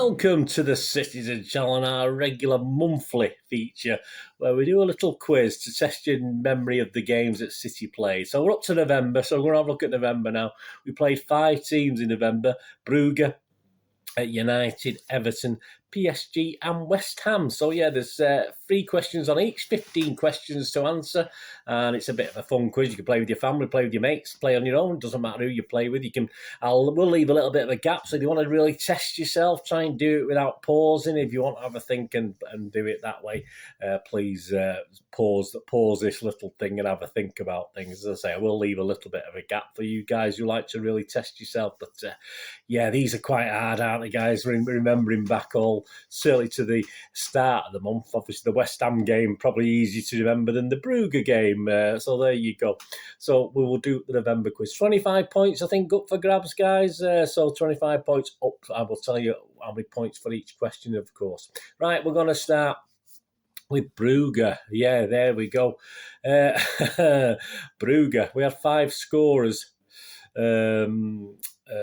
Welcome to the Citizen channel and our regular monthly feature where we do a little quiz to test your memory of the games that City played. So we're up to November, so we're going to have a look at November now. We played 5 teams in November: Brugge, United, Everton, PSG and West Ham. So yeah, there's 3 questions on each, 15 questions to answer, and it's a bit of a fun quiz. You can play with your family, play with your mates, play on your own. Doesn't matter who you play with. We'll leave a little bit of a gap, so if you want to really test yourself, try and do it without pausing. If you want to have a think and do it that way, please pause this little thing and have a think about things. As I say, I will leave a little bit of a gap for you guys who like to really test yourself. But yeah, these are quite hard, aren't they, guys? Remembering back all, certainly to the start of the month. Obviously, the West Ham game probably easier to remember than the Brugge game. So there you go. So we will do the November quiz. 25 points, I think, up for grabs, guys. So 25 points up. I will tell you how many points for each question, of course. Right, we're going to start with Brugge. Yeah, there we go. Brugge. We had 5 scorers.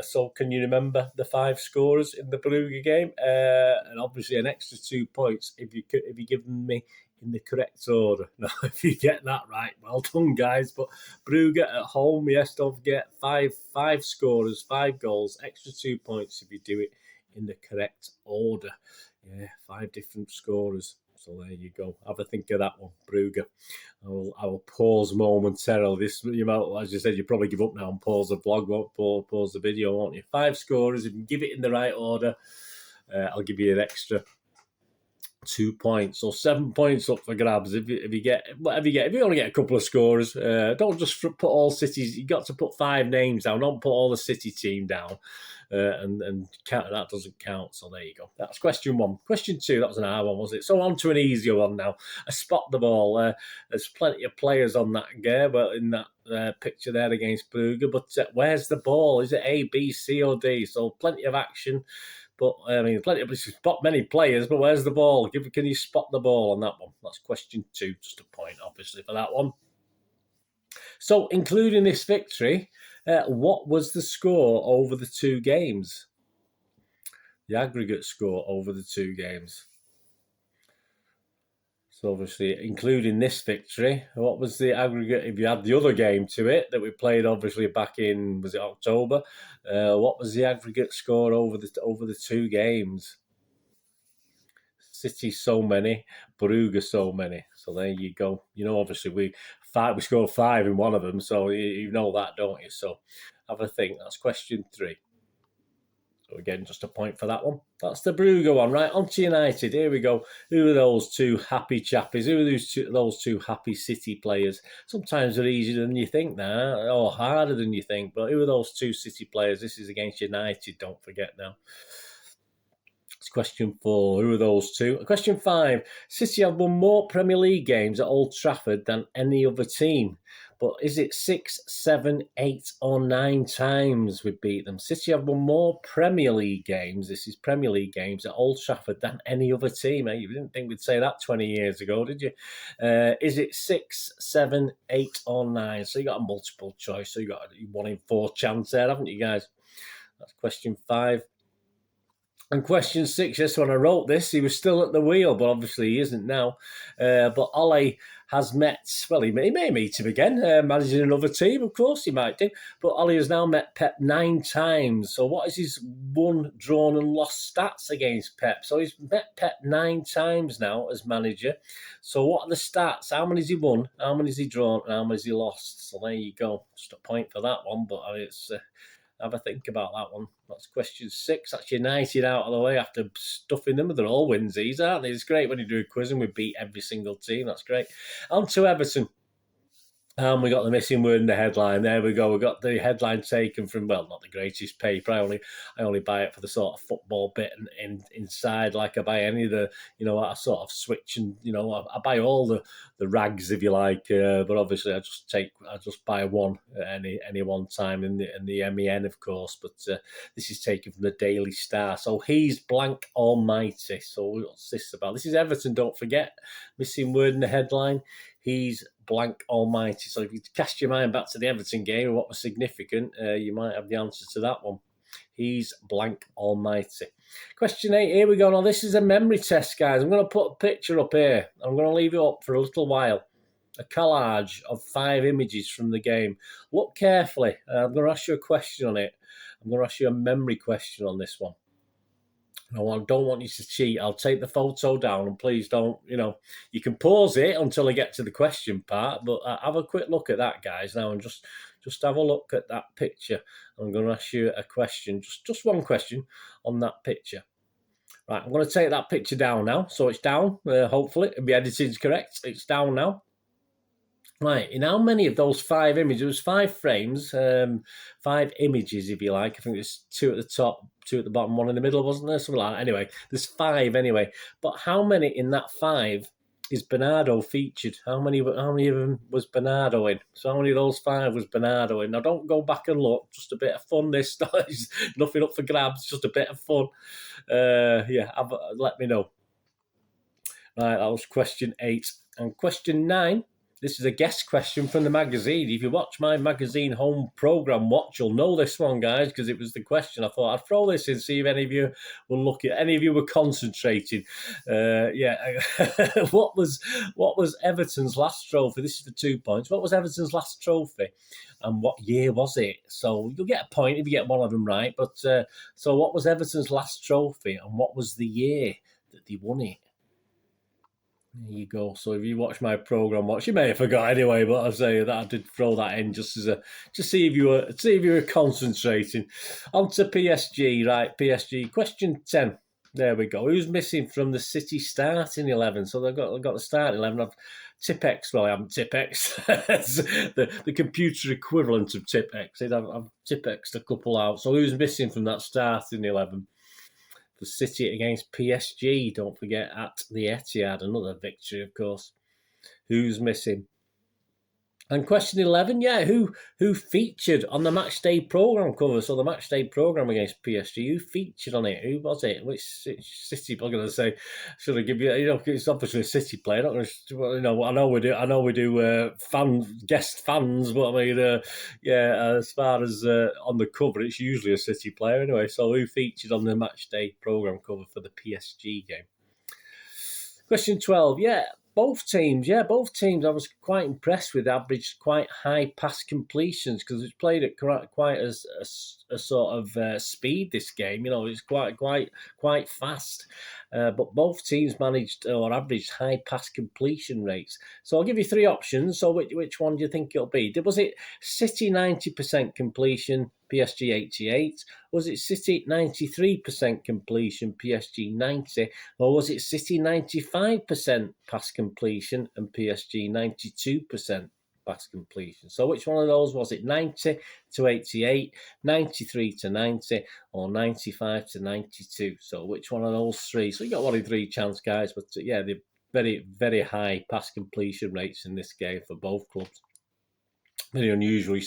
So can you remember the 5 scorers in the Brugge game? And obviously an extra 2 points if you give them me in the correct order. Now, if you get that right, well done, guys. But Brugge at home, yes, don't forget, 5 scorers, 5 goals, extra 2 points if you do it in the correct order. Yeah, 5 different scorers. So there you go. Have a think of that one, Brugge. I will pause momentarily. This, you might, as you said, you probably give up now and pause the vlog, won't pause the video, won't you? 5 scorers. If you give it in the right order, I'll give you an extra 2 points. So 7 points up for grabs. If you get whatever you get, if you only get a couple of scorers, don't just put all Cities. You got to put 5 names down. Don't put all the City team down. And count, that doesn't count. So there you go. That's question 1. Question 2, that was an hard one, was it? So on to an easier one now. I spot the ball. There's plenty of players on that game, but in that picture there against Brugge. But where's the ball? Is it A, B, C, or D? So plenty of action. But I mean, spot many players. But where's the ball? Can you spot the ball on that one? That's question 2. Just a point, obviously, for that one. So, including this victory, what was the score over the 2 games? The aggregate score over the 2 games. So, obviously, including this victory, what was the aggregate? If you add the other game to it that we played, obviously, back in, was it October? What was the aggregate score over the 2 games? City so many, Brugge so many. So there you go. You know, obviously we scored 5 in one of them, so you know that, don't you? So have a think. That's question 3. So again, just a point for that one. That's the Brugge one. Right, on to United. Here we go. Who are those 2 happy chappies? Who are those 2 happy City players? Sometimes they're easier than you think now, or harder than you think. But who are those 2 City players? This is against United, don't forget now. It's question 4. Who are those 2? Question 5. City have won more Premier League games at Old Trafford than any other team. But is it 6, 7, 8 or 9 times we beat them? City have won more Premier League games. This is Premier League games at Old Trafford than any other team. You didn't think we'd say that 20 years ago, did you? Is it 6, 7, 8 or 9? So you got a multiple choice. So you got a 1 in 4 chance there, haven't you, guys? That's question 5. And question 6, yes, when I wrote this, he was still at the wheel, but obviously he isn't now. But Ole has met, well, he may meet him again, managing another team, of course he might do. But Ole has now met Pep 9 times. So what is his won, drawn and lost stats against Pep? So he's met Pep 9 times now as manager. So what are the stats? How many has he won? How many has he drawn? And how many has he lost? So there you go. Just a point for that one, but it's... have a think about that one. That's question 6. That's United out of the way after stuffing them. They're all winsies, aren't they? It's great when you do a quiz and we beat every single team. That's great. On to Everton. And we got the missing word in the headline. There we go. We got the headline taken from, well, not the greatest paper. I only buy it for the sort of football bit and inside, like I buy any of the, I sort of switch and, I buy all the rags, if you like. But obviously I just buy one at any one time in the MEN, of course. But this is taken from the Daily Star. So he's blank almighty. So what's this about? This is Everton, don't forget. Missing word in the headline. He's blank almighty. So if you cast your mind back to the Everton game and what was significant, you might have the answer to that one. He's blank almighty. Question 8, here we go. Now, this is a memory test, guys. I'm going to put a picture up here. I'm going to leave it up for a little while. A collage of 5 images from the game. Look carefully. I'm going to ask you a question on it. I'm going to ask you a memory question on this one. I don't want you to cheat. I'll take the photo down, and please don't, you can pause it until I get to the question part, but have a quick look at that, guys, now, and just have a look at that picture. I'm going to ask you a question, just one question on that picture. Right, I'm going to take that picture down now. So it's down, hopefully. The editing's correct. It's down now. Right, in how many of those 5 images, there was 5 frames, 5 images, if you like. I think there's 2 at the top, 2 at the bottom, 1 in the middle, wasn't there? Something like that. Anyway, there's 5 anyway. But how many in that 5 is Bernardo featured? How many of them was Bernardo in? So how many of those 5 was Bernardo in? Now, don't go back and look. Just a bit of fun this time. Nothing up for grabs, just a bit of fun. Let me know. Right, that was question 8. And question 9. This is a guest question from the magazine. If you watch my magazine home program watch, you'll know this one, guys, because it was the question. I thought I'd throw this in, see if any of you will look at. Any of you were concentrating. What was Everton's last trophy? This is for 2 points. What was Everton's last trophy, and what year was it? So you'll get a point if you get one of them right. But so what was Everton's last trophy, and what was the year that they won it? There you go. So if you watch my program watch, you may have forgot anyway, but I say that I did throw that in just see if you were concentrating. On to PSG, right? PSG. Question 10. There we go. Who's missing from the City starting 11? So they've got the starting 11. I've Tipex. Well, I haven't Tipex. the computer equivalent of Tipex. I've Tipexed a couple out. So who's missing from that starting 11? For City against PSG, don't forget, at the Etihad, another victory, of course. Who's missing? And question 11, who featured on the matchday programme cover? So the matchday programme against PSG, who featured on it? Who was it? Which City? I'm going to say, should I give you? It's obviously a City player. Not going to, I know we do guest fans, but I mean, as far as on the cover, it's usually a City player anyway. So who featured on the matchday programme cover for the PSG game? Question 12, both teams, I was quite impressed with average, quite high pass completions, because it's played at quite a sort of speed, this game. It's quite fast. But both teams managed or averaged high pass completion rates. So I'll give you 3 options. So which one do you think it'll be? Was it City 90% completion, PSG 88? Was it City 93% completion, PSG 90? Or was it City 95% pass completion and PSG 92% pass completion? So which one of those was it? 90 to 88, 93 to 90, or 95 to 92? So which one of those 3? So you got 1 in 3 chance, guys. But they're very, very high pass completion rates in this game for both clubs. Very unusual.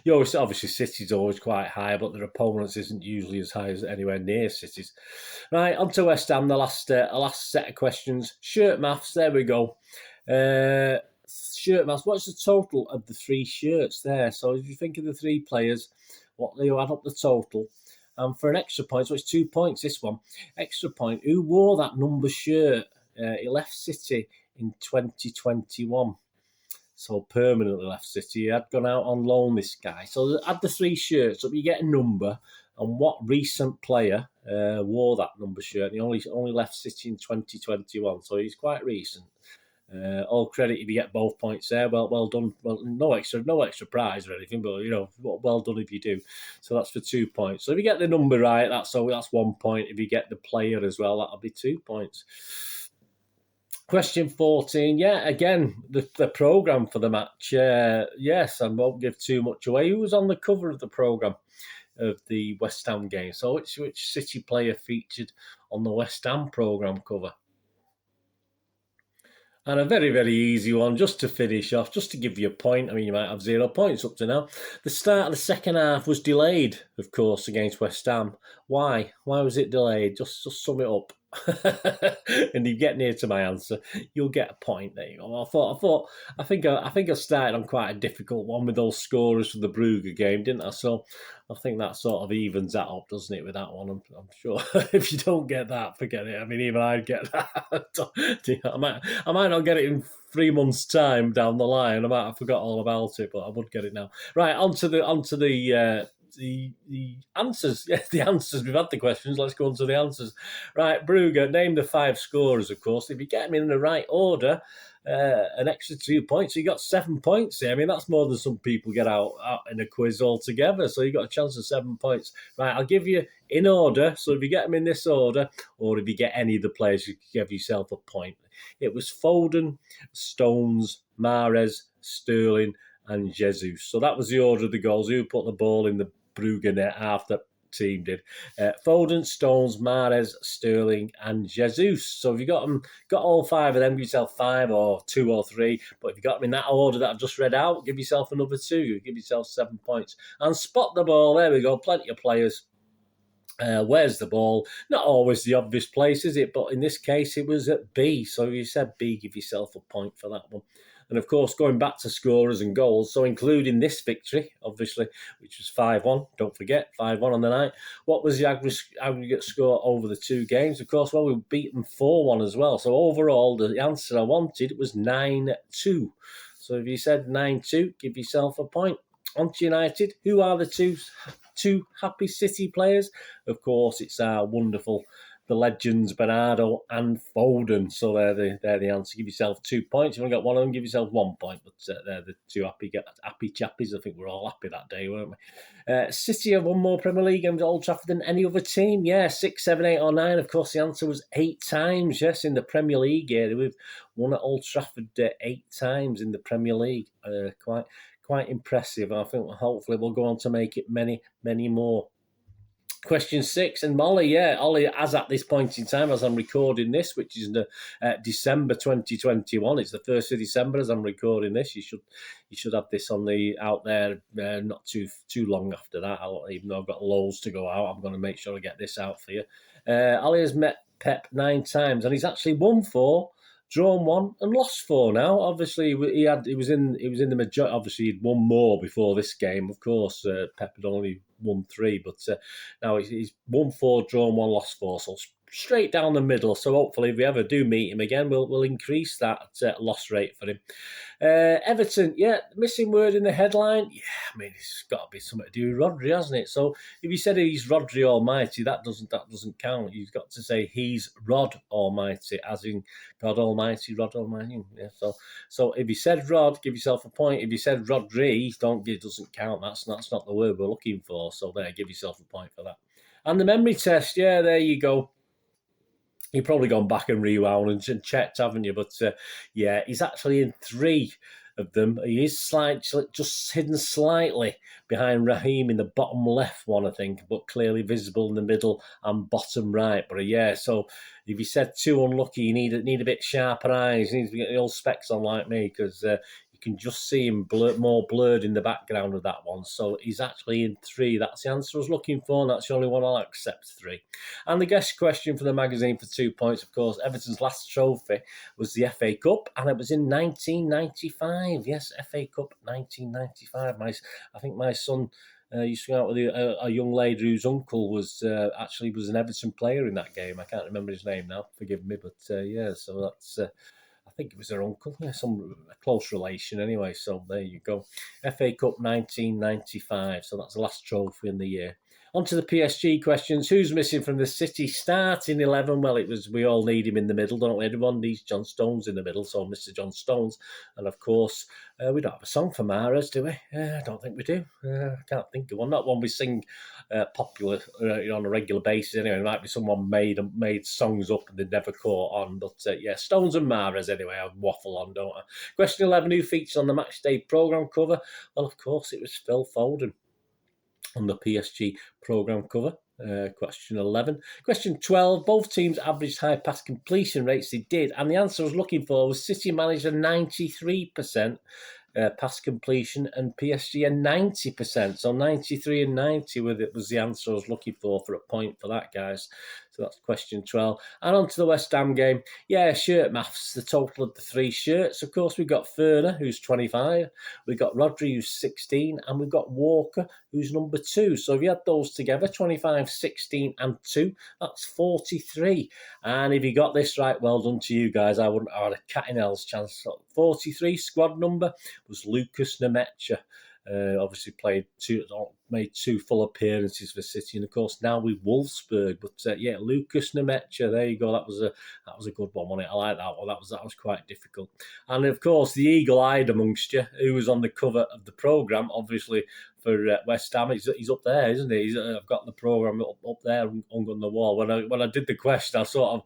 Obviously, City's always quite high, but their opponents isn't usually as high as anywhere near City's. Right, on to West Ham, the last set of questions. Shirt maths, there we go. Shirt maths, what's the total of the 3 shirts there? So if you think of the 3 players, what they add up the total. And for an extra point, so it's 2 points, this one. Extra point, who wore that number shirt? He left City in 2021. So permanently left City. He had gone out on loan, this guy. So add the 3 shirts up, you get a number, and what recent player wore that number shirt. He only left City in 2021, so he's quite recent. All credit if you get both points there. Well done. Well, no extra prize or anything, but well done if you do. So that's for 2 points. So if you get the number right, that's 1 point. If you get the player as well, that'll be 2 points. Question 14, again, the programme for the match. Yes, I won't give too much away. Who was on the cover of the programme of the West Ham game? So which City player featured on the West Ham programme cover? And a very, very easy one, just to finish off, just to give you a point. I mean, you might have 0 points up to now. The start of the second half was delayed, of course, against West Ham. Why? Why was it delayed? Just sum it up. and you get near to my answer, you'll get a point. There you go. I think I started on quite a difficult one with those scorers for the Brugge game, didn't I? So I think that sort of evens that up, doesn't it? With that one, I'm sure if you don't get that, forget it. I mean, even I'd get that. I might not get it in 3 months' time down the line. I might have forgot all about it, but I would get it now. Right, onto the answers. Yeah, the answers. We've had the questions. Let's go on to the answers. Right, Brugge, name the 5 scorers, of course. If you get them in the right order, an extra 2 points. So you got 7 points there. I mean, that's more than some people get out in a quiz altogether. So you got a chance of 7 points. Right, I'll give you in order. So if you get them in this order, or if you get any of the players, you give yourself a point. It was Foden, Stones, Mahrez, Sterling, and Jesus. So that was the order of the goals. Who put the ball in the Brugge net? Half the team did. Foden, Stones, Mahrez, Sterling, and Jesus. So if you got all 5 of them, give yourself 5 or 2 or 3. But if you got them in that order that I've just read out, give yourself another 2. Give yourself 7 points. And spot the ball. There we go. Plenty of players. Where's the ball? Not always the obvious place, is it? But in this case, it was at B. So if you said B, give yourself a point for that one. And of course, going back to scorers and goals, so including this victory, obviously, which was 5-1, don't forget, 5-1 on the night. What was the aggregate score over the 2 games? Of course, well, we beat them 4-1 as well. So overall, the answer I wanted was 9-2. So if you said 9-2, give yourself a point. On to United, who are the two happy City players? Of course, it's our wonderful, the legends Bernardo and Foden. So they're the answer. Give yourself 2 points. If you only got one of them, give yourself 1 point. But they're the 2 happy chappies. I think we're all happy that day, weren't we? City have won more Premier League games at Old Trafford than any other team. Yeah, 6, 7, 8 or 9. Of course, the answer was 8 times. Yes, in the Premier League. Yeah, we've won at Old Trafford 8 times in the Premier League. Quite impressive. I think hopefully we'll go on to make it many, many more. Question 6, and Ollie, as at this point in time, as I'm recording this, which is December 2021, it's the 1st of December as I'm recording this. You should have this out there not too long after that. Even though I've got loads to go out, I'm going to make sure I get this out for you. Ollie has met Pep 9 times, and he's actually won 4. Drawn 1 and lost 4 now. Obviously, he was in the majority. Obviously, he'd won more before this game. Of course, Pep had only won 3, but now he's won 4, drawn 1, lost 4. So straight down the middle. So hopefully, if we ever do meet him again, we'll increase that loss rate for him. Everton, missing word in the headline. Yeah, I mean, it's got to be something to do with Rodri, hasn't it? So if you said he's Rodri Almighty, that doesn't count. You've got to say he's Rod Almighty, as in God Almighty, Rod Almighty. Yeah. So if you said Rod, give yourself a point. If you said Rodri, it doesn't count. That's not the word we're looking for. So there, give yourself a point for that. And the memory test, there you go. You've probably gone back and rewound and checked, haven't you? But he's actually in 3 of them. He is just hidden slightly behind Raheem in the bottom left one, I think, but clearly visible in the middle and bottom right. But so if you said 2 unlucky, you need a bit sharper eyes. You need to get the old specs on like me, because you can just see him more blurred in the background of that one. So he's actually in 3. That's the answer I was looking for, and that's the only one I'll accept, 3. And the guest question for the magazine for 2 points, of course, Everton's last trophy was the FA Cup, and it was in 1995. Yes, FA Cup 1995. I think my son used to go out with a young lady whose uncle was an Everton player in that game. I can't remember his name now, forgive me, but so that's... I think it was her uncle, a close relation anyway. So there you go. FA Cup 1995. So that's the last trophy in the year. On to the PSG questions. Who's missing from the City starting 11? Well, we all need him in the middle, don't we? Everyone needs John Stones in the middle, so Mr. John Stones. And of course, we don't have a song for Mahrez, do we? I don't think we do. I can't think of one. Not one we sing popular on a regular basis anyway. It might be someone made songs up and they never caught on. But Stones and Mahrez anyway. I waffle on, don't I? Question 11, who featured on the matchday programme cover? Well, of course, it was Phil Foden on the PSG programme cover. Question 11. Question 12, both teams averaged high pass completion rates. They did, and the answer I was looking for was City managed a 93% pass completion and PSG a 90%. So 93 and 90 was the answer I was looking for a point for that, guys. So that's question 12. And on to the West Ham game. Yeah, shirt maths, the total of the 3 shirts. Of course, we've got Ferner, who's 25. We've got Rodri, who's 16. And we've got Walker, who's number 2. So if you add those together, 25, 16 and 2, that's 43. And if you got this right, well done to you guys. I wouldn't have had a cat in hell's chance. 43 squad number was Lucas Nemecha. Obviously made 2 full appearances for City, and of course now with Wolfsburg. But yeah, Lucas Nemecha, there you go. That was a good one, wasn't it? I like that one. That was quite difficult. And of course, the eagle-eyed amongst you, who was on the cover of the programme, obviously for West Ham, he's up there, isn't he? I've got the programme up there, hung on the wall. When I did the question, I sort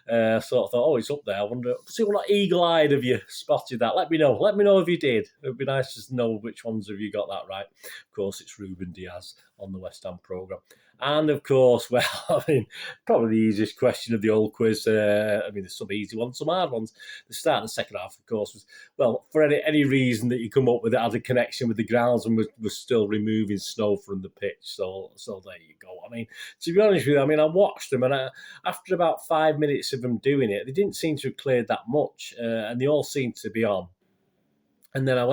of thought, oh, it's up there. I wonder, see what eagle-eyed have you spotted that? Let me know. Let me know if you did. It would be nice to know which ones have you got that right. Of course, it's Ruben Diaz on the West Ham programme. And of course, well, I mean, probably the easiest question of the whole quiz. I mean, there's some easy ones, some hard ones. The start and the second half, of course, was, well, for any reason that you come up with it, had a connection with the grounds and was still removing snow from the pitch. So there you go. I mean, to be honest with you, I mean, I watched them, and after about 5 minutes of them doing it, they didn't seem to have cleared that much, and they all seemed to be on. And then I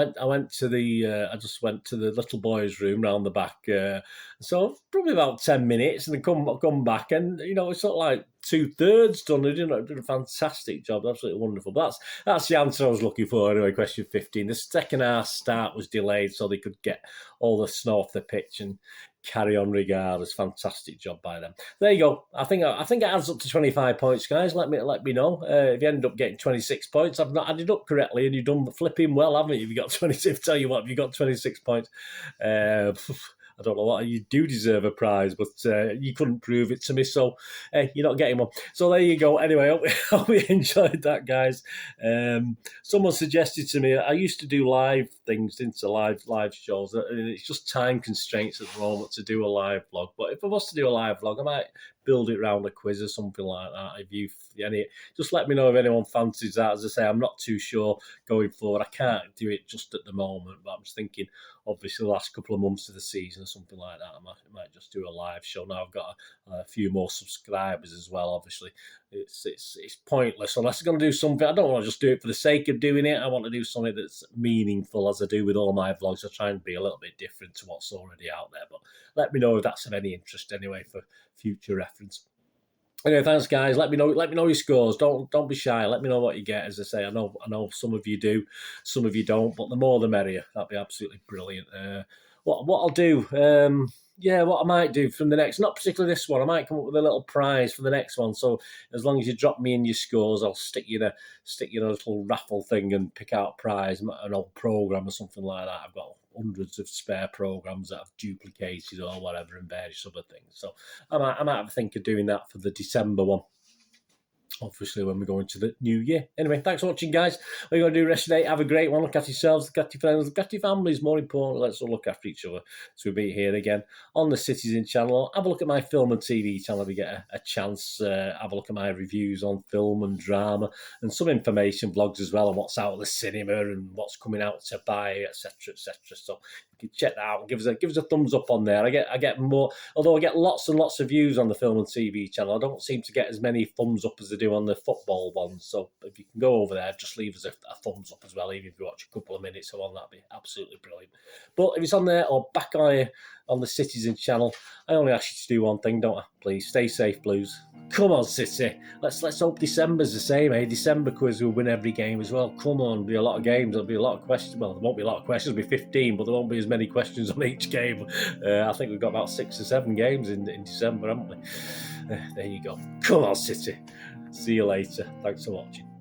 just went to the little boys' room round the back. So probably about 10 minutes, and then come back, and it's sort of like 2/3 done. They did a fantastic job, absolutely wonderful. But that's the answer I was looking for anyway. Question 15. The second half start was delayed so they could get all the snow off the pitch and carry on regardless. Fantastic job by them. There you go. I think it adds up to 25 points, guys. Let me know if you end up getting 26 points. I've not added up correctly, and you've done flipping well, haven't you? If you got 26, tell you what, if you got 26 points. I don't know what you do deserve a prize, but you couldn't prove it to me, so you're not getting one. So there you go. Anyway, I hope you enjoyed that, guys. Someone suggested to me, I used to do live things, into live shows, and it's just time constraints at the moment to do a live vlog. But if I was to do a live vlog, I might build it around a quiz or something like that. If you just let me know if anyone fancies that. As I say, I'm not too sure going forward. I can't do it just at the moment, but I'm just thinking, obviously, the last couple of months of the season or something like that, I might just do a live show. Now I've got a few more subscribers as well. Obviously, it's pointless unless I'm going to do something. I don't want to just do it for the sake of doing it. I want to do something that's meaningful, as I do with all my vlogs. I try and be a little bit different to what's already out there. But let me know if that's of any interest anyway for future reference. Anyway, thanks, guys. Let me know your scores. Don't be shy. Let me know what you get. As I say, I know some of you do, some of you don't, but the more the merrier. That'd be absolutely brilliant. What I'll do, what I might do from the next, not particularly this one, I might come up with a little prize for the next one. So as long as you drop me in your scores, I'll stick you in a little raffle thing and pick out a prize, an old program or something like that. I've got hundreds of spare programs that I've duplicated or whatever, and various other things. So I might have a think of doing that for the December one, obviously, when we go into the new year. Anyway, thanks for watching, guys. What are you going to do rest of the day? Have a great one. Look after yourselves, look after your friends, look after your families. More important, let's all look after each other. So we'll be here again on the Citizen channel. Have a look at my film and TV channel if you get a chance. Have a look at my reviews on film and drama, and some information vlogs as well on what's out of the cinema and what's coming out to buy, etc., etc. So you can check that out and give us a thumbs up on there. I get more, although I get lots and lots of views on the film and TV channel, I don't seem to get as many thumbs up as I do on the football ones. So if you can go over there, just leave us a thumbs up as well, even if you watch a couple of minutes of one, that'd be absolutely brilliant. But if it's on there or back on the Citizen channel, I only ask you to do one thing, don't I? Please stay safe, Blues. Come on, City. Let's hope December's the same, eh? December quiz will win every game as well. Come on, there'll be a lot of games. There'll be a lot of questions. Well, there won't be a lot of questions. There'll be 15, but there won't be as many questions on each game. I think we've got about 6 or 7 games in December, haven't we? There you go. Come on, City. See you later. Thanks for watching.